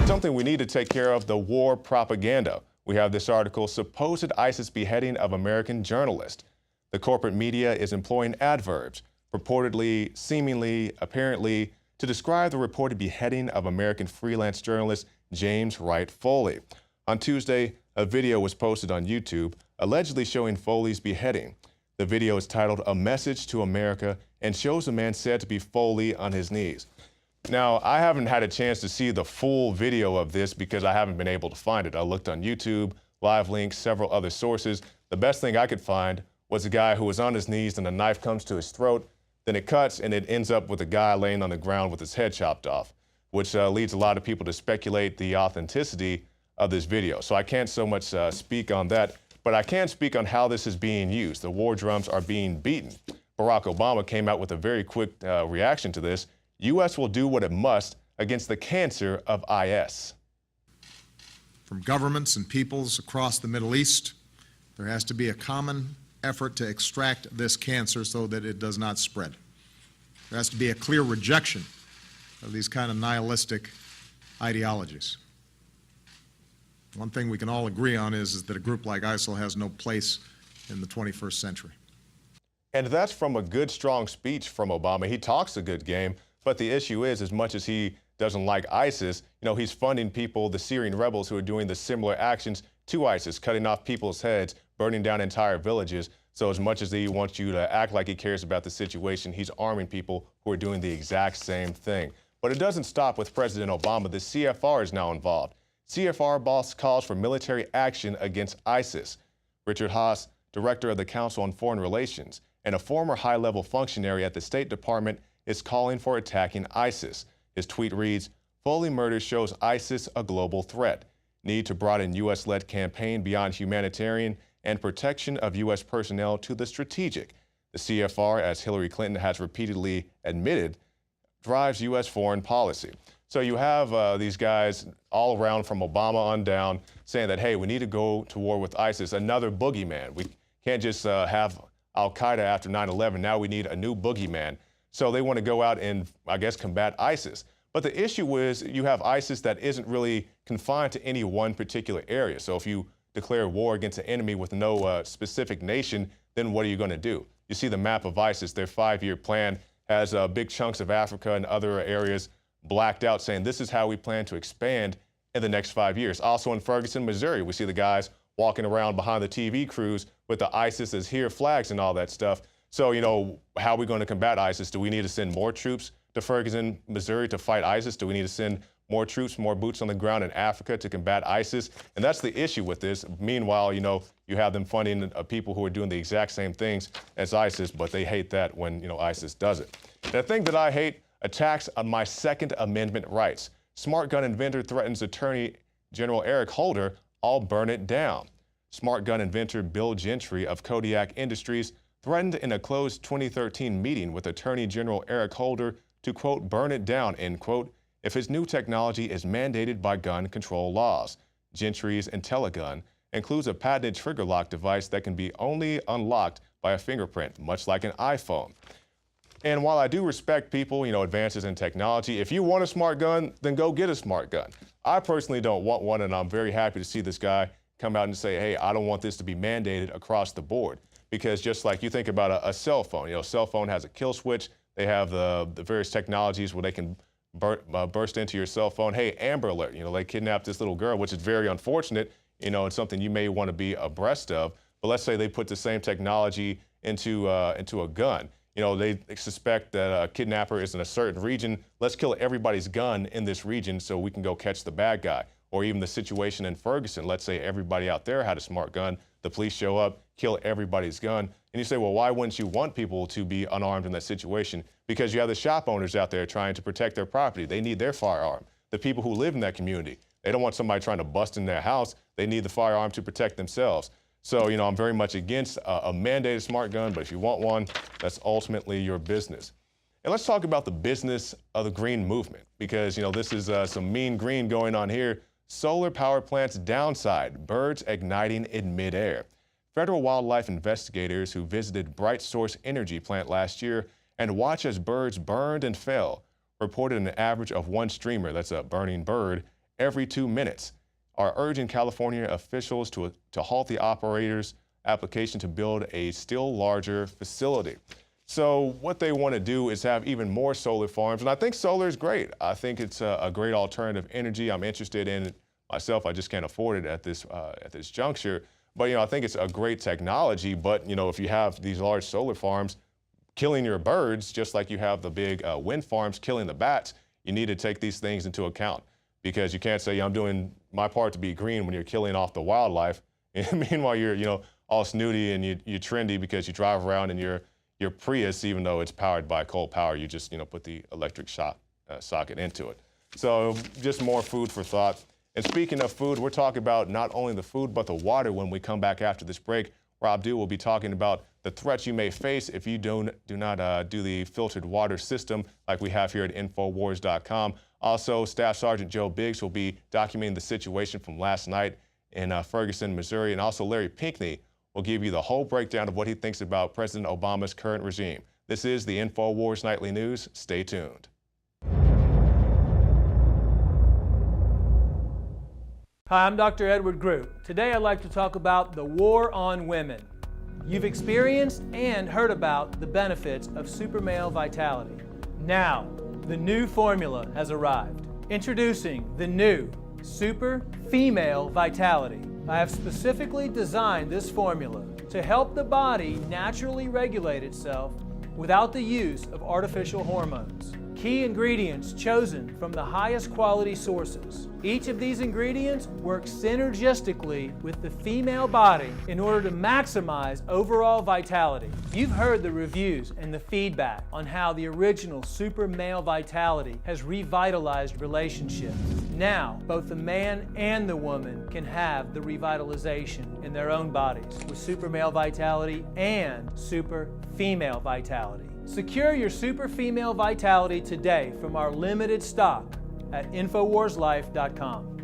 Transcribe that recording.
Something we need to take care of, the war propaganda. We have this article, supposed ISIS beheading of American journalist. The corporate media is employing adverbs, purportedly, seemingly, apparently, to describe the reported beheading of American freelance journalist James Wright Foley. On Tuesday, a video was posted on YouTube allegedly showing Foley's beheading. The video is titled "A Message to America" and shows a man said to be Foley on his knees. Now, I haven't had a chance to see the full video of this because I haven't been able to find it. I looked on YouTube, Live Links, several other sources. The best thing I could find was a guy who was on his knees and a knife comes to his throat. Then it cuts and it ends up with a guy laying on the ground with his head chopped off, which leads a lot of people to speculate the authenticity of this video. So I can't so much speak on that, but I can speak on how this is being used. The war drums are being beaten. Barack Obama came out with a very quick reaction to this. U.S. will do what it must against the cancer of IS. From governments and peoples across the Middle East, there has to be a common effort to extract this cancer so that it does not spread. There has to be a clear rejection of these kind of nihilistic ideologies. One thing we can all agree on is that a group like ISIL has no place in the 21st century. And that's from a good, strong speech from Obama. He talks a good game. But the issue is, as much as he doesn't like ISIS, he's funding people, the Syrian rebels, who are doing the similar actions to ISIS, cutting off people's heads, burning down entire villages. So as much as he wants you to act like he cares about the situation, he's arming people who are doing the exact same thing. But it doesn't stop with President Obama. The CFR is now involved. CFR boss calls for military action against ISIS. Richard Haass, director of the Council on Foreign Relations and a former high-level functionary at the State Department, is calling for attacking ISIS. His tweet reads, "Foley murder shows ISIS a global threat. Need to broaden U.S.-led campaign beyond humanitarian and protection of U.S. personnel to the strategic." The CFR, as Hillary Clinton has repeatedly admitted, drives U.S. foreign policy. So you have these guys all around from Obama on down saying that, hey, we need to go to war with ISIS, another boogeyman. We can't just have Al-Qaeda after 9/11. Now we need a new boogeyman. So they want to go out and, I guess, combat ISIS. But the issue is you have ISIS that isn't really confined to any one particular area. So if you declare war against an enemy with no specific nation, then what are you going to do? You see the map of ISIS, their 5-year plan has big chunks of Africa and other areas blacked out, saying this is how we plan to expand in the next 5 years. Also in Ferguson, Missouri, we see the guys walking around behind the TV crews with the ISIS is here flags and all that stuff. So, how are we going to combat ISIS? Do we need to send more troops to Ferguson, Missouri to fight ISIS? Do we need to send more troops, more boots on the ground in Africa to combat ISIS? And that's the issue with this. Meanwhile, you have them funding people who are doing the exact same things as ISIS, but they hate that when, ISIS does it. The thing that I hate, attacks on my Second Amendment rights. Smart gun inventor threatens Attorney General Eric Holder, I'll burn it down. Smart gun inventor Bill Gentry of Kodiak Industries threatened in a closed 2013 meeting with Attorney General Eric Holder to, quote, burn it down, end quote, if his new technology is mandated by gun control laws. Gentry's IntelliGun includes a patented trigger lock device that can be only unlocked by a fingerprint, much like an iPhone. And while I do respect people, advances in technology, if you want a smart gun, then go get a smart gun. I personally don't want one, and I'm very happy to see this guy come out and say, hey, I don't want this to be mandated across the board. Because just like you think about a cell phone, a cell phone has a kill switch. They have the various technologies where they can burst into your cell phone. Hey, Amber Alert, they kidnapped this little girl, which is very unfortunate, and something you may want to be abreast of. But let's say they put the same technology into a gun. They suspect that a kidnapper is in a certain region. Let's kill everybody's gun in this region so we can go catch the bad guy. Or even the situation in Ferguson. Let's say everybody out there had a smart gun. The police show up, kill everybody's gun. And you say, well, why wouldn't you want people to be unarmed in that situation? Because you have the shop owners out there trying to protect their property. They need their firearm. The people who live in that community, they don't want somebody trying to bust in their house. They need the firearm to protect themselves. So, I'm very much against a mandated smart gun, but if you want one, that's ultimately your business. And let's talk about the business of the green movement, because, this is some mean green going on here. Solar power plants downside, birds igniting in midair. Federal wildlife investigators who visited Bright Source Energy plant last year and watched as birds burned and fell reported an average of one streamer, that's a burning bird, every 2 minutes, are urging California officials to halt the operator's application to build a still larger facility. So what they want to do is have even more solar farms, and I think solar is great. I think it's a great alternative energy. I'm interested in it myself. I just can't afford it at this juncture. But I think it's a great technology. But if you have these large solar farms killing your birds, just like you have the big wind farms killing the bats, you need to take these things into account, because you can't say I'm doing my part to be green when you're killing off the wildlife. And meanwhile, you're all snooty and you're trendy because you drive around in your Prius, even though it's powered by coal power. You just put the electric socket into it. So just more food for thought. And speaking of food, we're talking about not only the food but the water when we come back after this break. Rob Dew will be talking about the threats you may face if you do not do the filtered water system like we have here at Infowars.com. Also, Staff Sergeant Joe Biggs will be documenting the situation from last night in Ferguson, Missouri. And also Larry Pinckney will give you the whole breakdown of what he thinks about President Obama's current regime. This is the Infowars Nightly News. Stay tuned. Hi, I'm Dr. Edward Groot. Today I'd like to talk about the war on women. You've experienced and heard about the benefits of super male vitality. Now, the new formula has arrived. Introducing the new Super Female Vitality. I have specifically designed this formula to help the body naturally regulate itself without the use of artificial hormones. Key ingredients chosen from the highest quality sources. Each of these ingredients works synergistically with the female body in order to maximize overall vitality. You've heard the reviews and the feedback on how the original Super Male Vitality has revitalized relationships. Now, both the man and the woman can have the revitalization in their own bodies with Super Male Vitality and Super Female Vitality. Secure your Super Female Vitality today from our limited stock at InfoWarsLife.com.